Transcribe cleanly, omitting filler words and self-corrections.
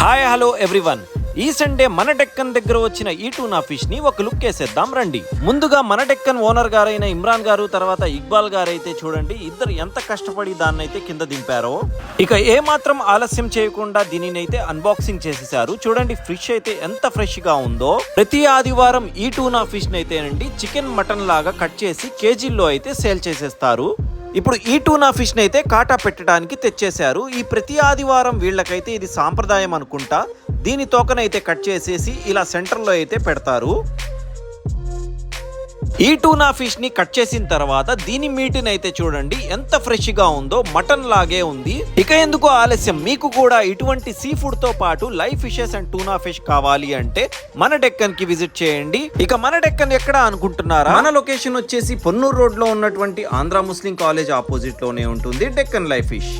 Hi hello everyone. ఈ Sunday మన డెక్కన్ దగ్గర వచ్చిన ఈ టూనా ఫిష్ ని ఒక లుక్ వేసేద్దాం రండి. ముందుగా మన డెక్కన్ ఓనర్ గారైన ఇమ్రాన్ గారు తర్వాత ఇక్బాల్ గారు అయితే చూడండి, ఇద్దరు ఎంత కష్టపడి దాన్ని అయితే కింద దింపారో. ఇక ఏ మాత్రం ఆలస్యం చేయకుండా దీనిని అయితే అన్బాక్సింగ్ చేసేసారు. చూడండి ఫిష్ అయితే ఎంత ఫ్రెష్ గా ఉందో. ప్రతి ఆదివారం ఈ టూనా ఫిష్ ని అయితేనండి చికెన్ మటన్ లాగా కట్ చేసి కేజీల్లో అయితే సేల్ చేసేస్తారు. ఇప్పుడు ఈ టూనా ఫిష్ ని అయితే కాటా పెట్టడానికి తెచ్చేశారు. ఈ ప్రతి ఆదివారం వీళ్ళకైతే ఇది సాంప్రదాయం అనుకుంటా. దీని తోకనైతే కట్ చేసేసి ఇలా సెంటర్లో అయితే పెడతారు. ఈ టూనా ఫిష్ ని కట్ చేసిన తర్వాత దీని మీటిని అయితే చూడండి ఎంత ఫ్రెష్ గా ఉందో, మటన్ లాగే ఉంది. ఇక ఎందుకు ఆలస్యం, మీకు కూడా ఇటువంటి సీ ఫుడ్ తో పాటు live fishes and tuna fish కావాలి అంటే మన డెక్కన్ కి విజిట్ చేయండి. ఇక మన డెక్కన్ ఎక్కడ అనుకుంటున్నారా? మన లొకేషన్ వచ్చేసి పొన్నూరు రోడ్ లో ఉన్నటువంటి ఆంధ్ర ముస్లిం కాలేజ్ ఆపోజిట్ లోనే ఉంటుంది డెక్కన్ లైవ్ ఫిష్.